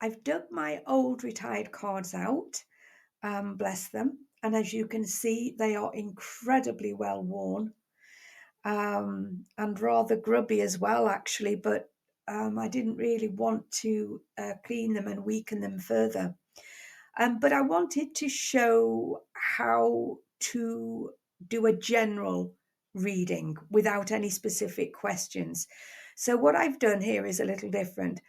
I've dug my old retired cards out, bless them. And as you can see, they are incredibly well worn, and rather grubby as well, actually. But I didn't really want to clean them and weaken them further. But I wanted to show how to do a general reading without any specific questions. So what I've done here is a little different.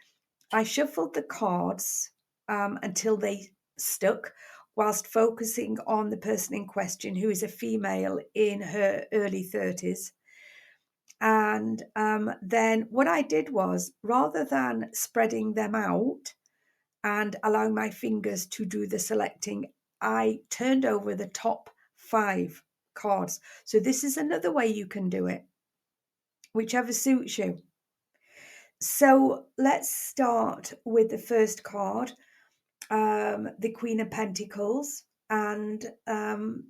I shuffled the cards until they stuck, whilst focusing on the person in question, who is a female in her early 30s. And then what I did was, rather than spreading them out and allowing my fingers to do the selecting, I turned over the top 5 cards. So this is another way you can do it, whichever suits you. So let's start with the first card, the Queen of Pentacles. And the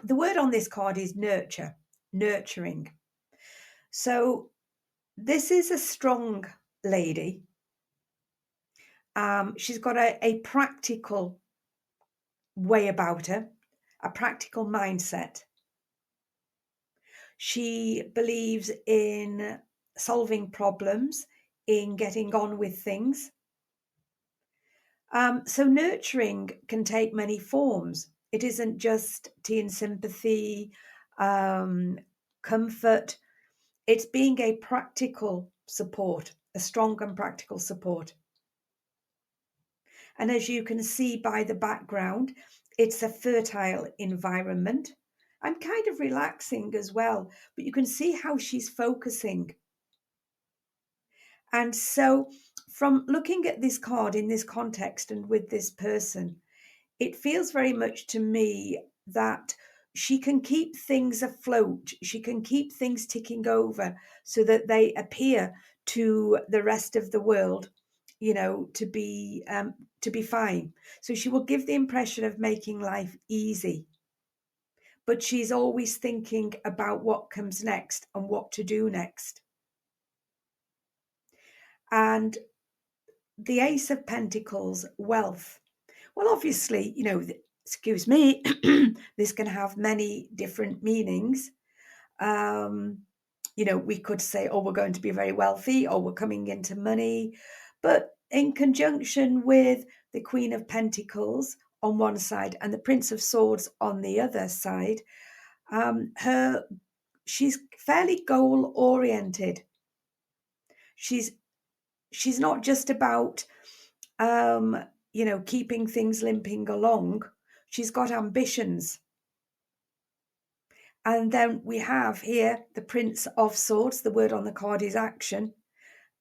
word on this card is nurture, nurturing. So this is a strong lady. She's got a practical way about her, a practical mindset. She believes in solving problems, in getting on with things. So nurturing can take many forms. It isn't just tea and sympathy, comfort. It's being a practical support, a strong and practical support. And as you can see by the background, it's a fertile environment and kind of relaxing as well. But you can see how she's focusing. And so from looking at this card in this context and with this person, it feels very much to me that she can keep things afloat. She can keep things ticking over so that they appear to the rest of the world, to be fine. So she will give the impression of making life easy, but she's always thinking about what comes next and what to do next. And the Ace of Pentacles, wealth. Well, obviously, excuse me, this can have many different meanings. We could say, oh, we're going to be very wealthy, or we're coming into money. But in conjunction with the Queen of Pentacles on one side and the Prince of Swords on the other side, she's fairly goal oriented. She's not just about keeping things limping along. She's got ambitions. And then we have here the Prince of Swords. The word on the card is action.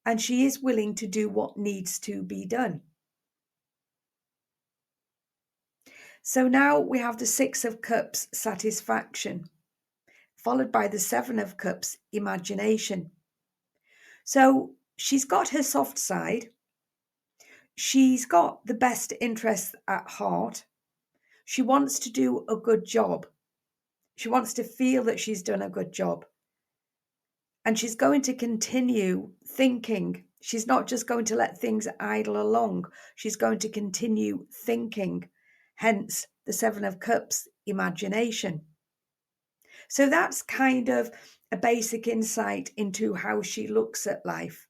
And she is willing to do what needs to be done. So now we have the Six of Cups, satisfaction, followed by the Seven of Cups, imagination. So she's got her soft side. She's got the best interests at heart. She wants to do a good job. She wants to feel that she's done a good job. And she's going to continue thinking. She's not just going to let things idle along. She's going to continue thinking. Hence the Seven of Cups, imagination. So that's kind of a basic insight into how she looks at life,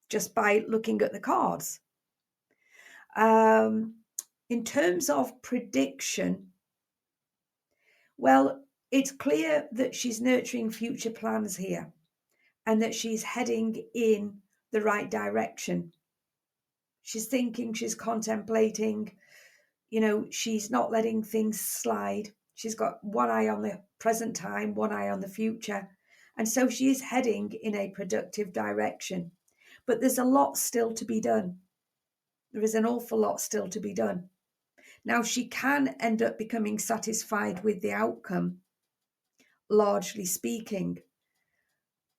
just by looking at the cards. In terms of prediction, well, it's clear that she's nurturing future plans here and that she's heading in the right direction. She's thinking, she's contemplating, she's not letting things slide. She's got one eye on the present time, one eye on the future. And so she is heading in a productive direction. But there's a lot still to be done. There is an awful lot still to be done. Now, she can end up becoming satisfied with the outcome, largely speaking.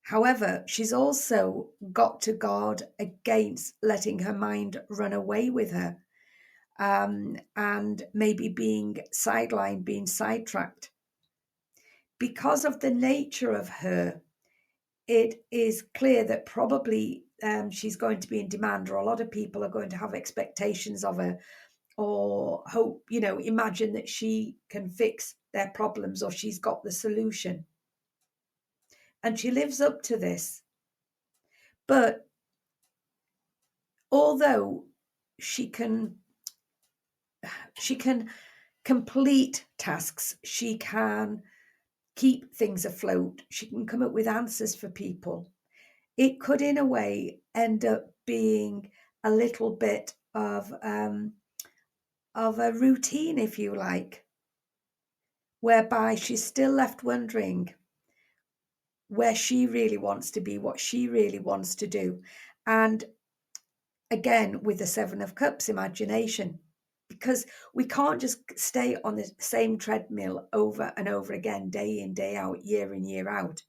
However, she's also got to guard against letting her mind run away with her, and maybe being sidelined, being sidetracked. Because of the nature of her, it is clear that probably she's going to be in demand, or a lot of people are going to have expectations of her, or hope, imagine that she can fix their problems or she's got the solution. And she lives up to this. But although she can complete tasks, she can keep things afloat, she can come up with answers for people, it could in a way end up being a little bit of a routine, if you like, whereby she's still left wondering where she really wants to be, what she really wants to do. And again, with the Seven of Cups, imagination, because we can't just stay on the same treadmill over and over again, day in, day out, year in, year out.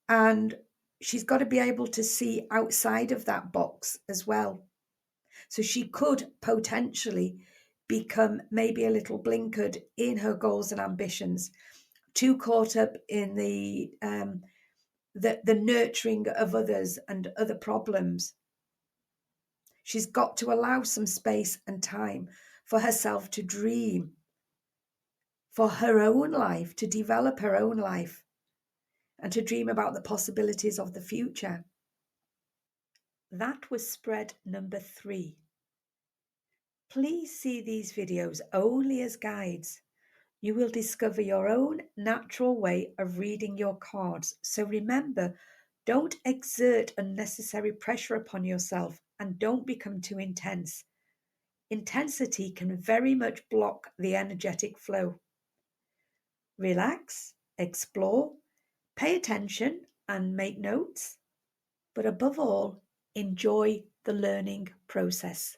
And she's got to be able to see outside of that box as well. So she could potentially become maybe a little blinkered in her goals and ambitions, too caught up in the nurturing of others and other problems. She's got to allow some space and time for herself to dream, for her own life, to develop her own life, and to dream about the possibilities of the future. That was spread number 3. Please see these videos only as guides. You will discover your own natural way of reading your cards. So remember, don't exert unnecessary pressure upon yourself and don't become too intense. Intensity can very much block the energetic flow. Relax, explore, pay attention and make notes, but above all, enjoy the learning process.